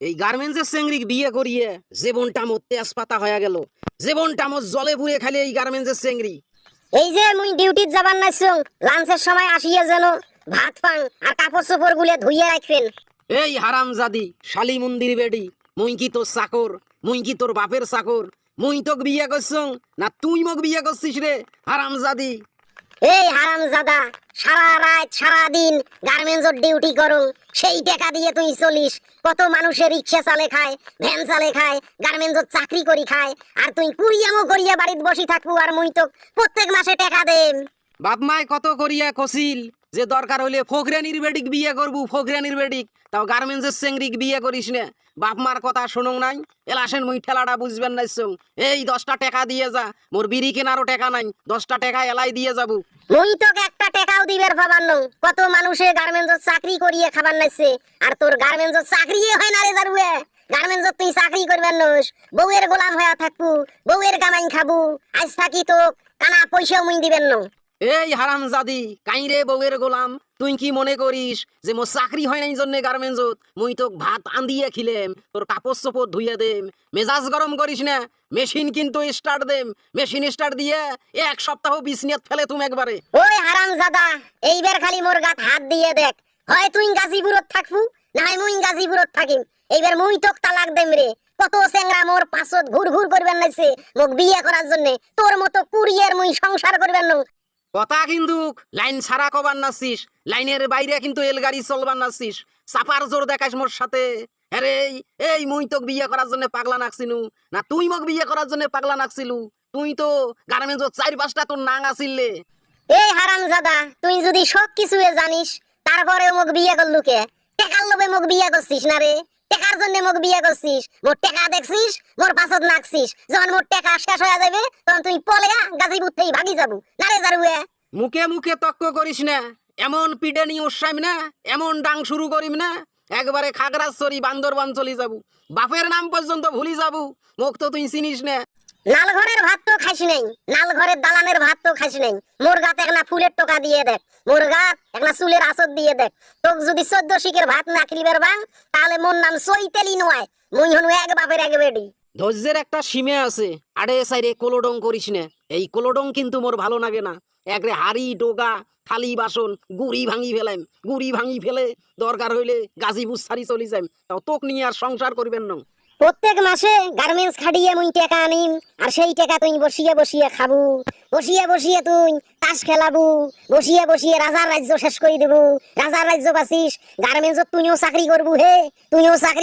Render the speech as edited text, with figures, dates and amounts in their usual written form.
এই গার্মেন্টসের চেংড়ি বিয়ে করিয়ে জীবনটা মোর তেজপাতা হয়ে গেল, জীবনটা মোর জলে পুড়ে খালি এই গার্মেন্টসের চেংড়ি। এই যে মুই ডিউটিত যাবার নাইছুং, লাঞ্চের সময় আসিয়া যেন ভাত পাং আর কাপড় চোপড় গুলে ধুইয়ে রাখবেন। এই হারামজাদি শালি মন্দির বেডি, মুই কি তোর চাকর? মুই কি তোর বাপের চাকর? মুই তোক বিয়ে করছং না তুই মোক বিয়ে করছিস রে হারামজাদি? এই হারামজাদা, সারা রাত সারা দিন গার্মেন্টসের ডিউটি করুং, সেই টাকা দিয়ে তুই চলিস। কত মানুষের রিক্সা চালে খায়, ভ্যান চালে খায়, গার্মেন্টসের চাকরি করি খায়, আর তুই কুড়িয়ামো করিয়া বাড়িতে বসি থাকবো আর মুই তো প্রত্যেক মাসে টাকা দেম। বাপ মায় কত করিয়া কছিল যে দরকার হলে ফকরানির বেডিক বিয়ে করবু, ফকরানির বেডিক, তাও গার্মেন্টসের চেংড়িক বিয়ে করিস না। বাপ মার কথা শুনুং নাই, এলাসেন মুই ঠেলাটা বুঝবেন নাইছং। এই 10টা টাকা দিয়ে যা, মোর বিড়ি কেনারও টাকা নাই, 10টা টাকা এলাই দিয়ে যাবো। মুই তোকে একটা টাকাও দিবের ভাবার নং। কত মানুষে গার্মেন্টসের চাকরি করিয়ে খাবার নাইছে, আর তোর গার্মেন্টসের চাকরি হয় না রে জারুয়ে। গার্মেন্টসত তুই চাকরি করবেন নস, বউয়ের গোলাম হয়ে থাকবু, বউয়ের কামাই খাবু। আজ থাকি তো কানা পয়সাও মুই দিবেন নং। এই হারামজাদি কাইরে বউয়ের গোলাম, তুই কি মনে করিস যে মোর চাকরি হয় নাই জন্য গার্মেন্টসত মুই তোক ভাত আন্দিয়ে খিলেম, তোর কাপড় চোপড় ধুইয়ে দেম? মেজাজ গরম করিস না, মেশিন কিন্তু স্টার্ট দেম। মেশিন স্টার্ট দিয়ে 1 সপ্তাহ বিছনিয়াত ফেলে তুমি একবারে। ওই হারামজাদা, এইবার খালি মোর গাত হাত দিয়ে দেখ, হয় তুই গাজীপুরত থাকবু না হয় মুই গাজীপুরত থাকিম। এইবার মুই তোক তালাক দেম রে। কত চেংরা মোর পাছত ঘুর ঘুর করবেন নাইছে মোক বিয়ে করার জন্য, তোর মতো কুড়িয়ের মুই সংসার করবেন নং। কথা কিন্তু লাইন ছাড়া কবার নাচিস, লাইনের বাইরে কিন্তু এলগাড়ি চলবার নাচিস, চাপার জোর দেখাস মোর সাথে। আরে এই মুই তোক বিয়ে করার জন্য পাগলা নাকছিনু না তুই মোক বিয়ে করার জন্য পাগলা নাকছিলু? তুই তো গার্মেন্টসত 4-5টা তোর নাং আসিলে। এই হারামজাদা, তুই যদি সব কিছু জানিস তারপরে মোক বিয়ে করলু কে? টাকার লোভে মোক বিয়ে করছিস না রে? টাকার জন্য মোক বিয়ে করছিস? মোর টাকা দেখছিস, মোর পাছত নাকছিস। যখন মোর টাকা শেষ হয়ে যাবে তখন তুই পলেয়া গাজীপুর থেকে ভাগি যাবু না রে জারুয়ে। মুখে মুখে তক্ক করিস না, এমন পিডে নিয়ে উৎসাইম না, এমন ডাং শুরু করিম না, একবারে খাগড়াছড়ি বান্দরবান চলে যাবু, বাপের নাম পর্যন্ত ভুলি যাবু। মোক তো তুই চিনিস না। নাল ঘরের ভাত তো খাইস নাই, নাল ঘরের দালানের ভাত তো খাইস নাই। মোর গাত একনা ফুলের টোকা দিয়ে দেখ, মোর গাত একনা চুলের আসর দিয়ে দেখ। তোক যদি 14 শিকের ভাত না খিলিবার বাং, তাহলে মোর নাম সইতেলি নয়। মুই হনু এক বাপের এক বেডি। ধৈর্যের একটা সীমা আছে, আড়ে সাইরে কোলোডং করিস না। এই কোলোডং কিন্তু মোর ভালো লাগে না। একরে হাড়ি ডোগা থালি বাসন গুড়ি ভাঙি ফেলাম, গুড়ি ভাঙি ফেলে দরকার হইলে গাজীপুর সারি চলি যাইম, তাও তোক নিয়ে আর সংসার করবেন না। প্রত্যেক মাসে গার্মেন্টস খাটিয়ে মুই টাকা আনিম, আর সেই টাকা তুই বসিয়ে বসিয়ে খাবু, বসিয়ে বসিয়ে তুই তাস খেলাবু, বসিয়ে বসিয়ে রাজার রাজ্য শেষ করে দেবু। রাজার রাজ্য বাসিস, গার্মেন্টসত তুইও চাকরি করবু হে, তুইও চাকরি